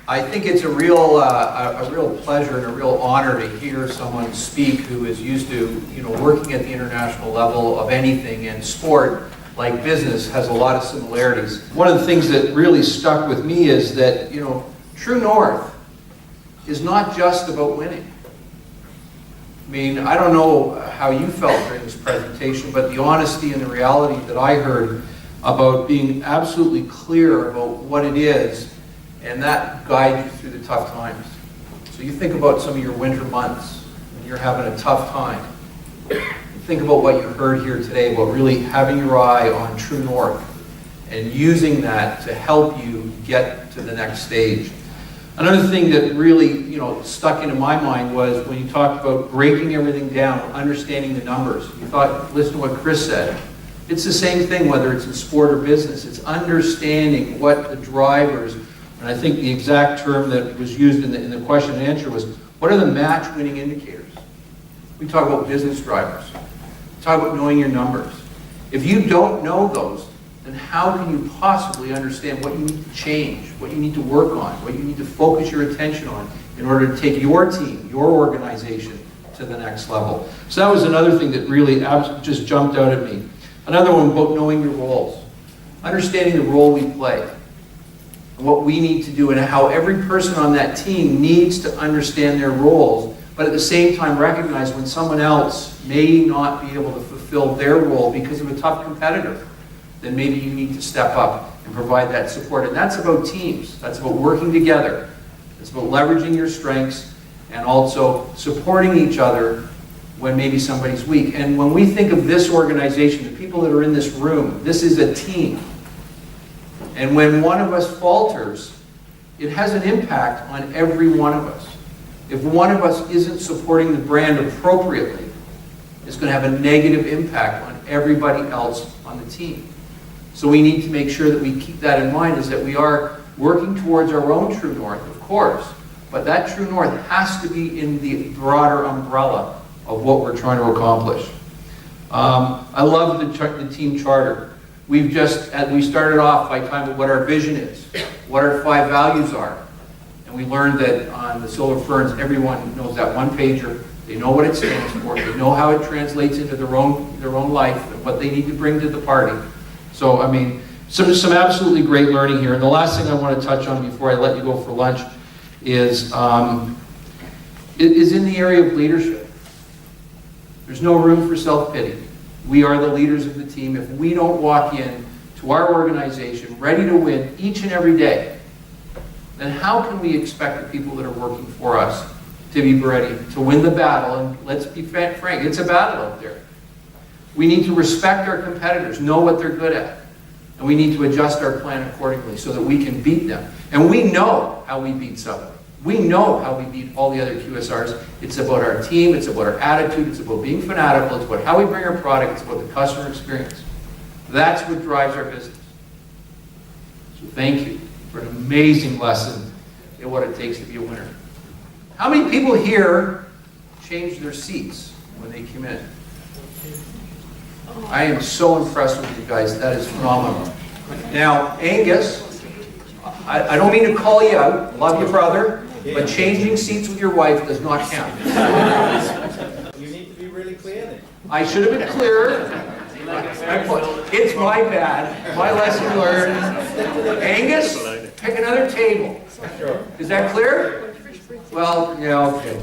I think it's a real pleasure and a real honor to hear someone speak who is used to, working at the international level of anything, and sport, like business, has a lot of similarities. One of the things that really stuck with me is that, True North is not just about winning. I mean, I don't know how you felt during this presentation, but the honesty and the reality that I heard about being absolutely clear about what it is, and that guides you through the tough times. So you think about some of your winter months when you're having a tough time. Think about what you heard here today about really having your eye on True North and using that to help you get to the next stage. Another thing that really, stuck into my mind was when you talked about breaking everything down, understanding the numbers. You thought, listen to what Chris said. It's the same thing whether it's in sport or business. It's understanding what the drivers, and I think the exact term that was used in the question and answer was, what are the match-winning indicators? We talk about business drivers. We talk about knowing your numbers. If you don't know those, then how can you possibly understand what you need to change, what you need to work on, what you need to focus your attention on in order to take your team, your organization to the next level? So that was another thing that really just jumped out at me. Another one about knowing your roles. Understanding the role we play, and what we need to do, and how every person on that team needs to understand their roles, but at the same time recognize when someone else may not be able to fulfill their role because of a tough competitor, then maybe you need to step up and provide that support. And that's about teams. That's about working together. It's about leveraging your strengths and also supporting each other when maybe somebody's weak. And when we think of this organization, the people that are in this room, this is a team. And when one of us falters, it has an impact on every one of us. If one of us isn't supporting the brand appropriately, it's going to have a negative impact on everybody else on the team. So we need to make sure that we keep that in mind, is that we are working towards our own True North, of course, but that True North has to be in the broader umbrella of what we're trying to accomplish. I love the team charter. We started off by talking about what our vision is, what our 5 values are, and we learned that on the Solar Ferns, everyone knows that one pager. They know what it stands for. They know how it translates into their own life and what they need to bring to the party. So, I mean, some absolutely great learning here. And the last thing I want to touch on before I let you go for lunch is in the area of leadership. There's no room for self-pity. We are the leaders of the team. If we don't walk in to our organization ready to win each and every day, then how can we expect the people that are working for us to be ready to win the battle? And let's be frank, it's a battle out there. We need to respect our competitors, know what they're good at, and we need to adjust our plan accordingly so that we can beat them. And we know how we beat Subway. We know how we beat all the other QSRs. It's about our team, it's about our attitude, it's about being fanatical, it's about how we bring our product, it's about the customer experience. That's what drives our business. So thank you for an amazing lesson in what it takes to be a winner. How many people here changed their seats when they came in? I am so impressed with you guys. That is phenomenal. Now, Angus, I don't mean to call you out. Love you, brother. But changing seats with your wife does not count. You need to be really clear then. I should have been clearer. It's my bad. My lesson learned. Angus, pick another table. Sure. Is that clear? Well, yeah, okay.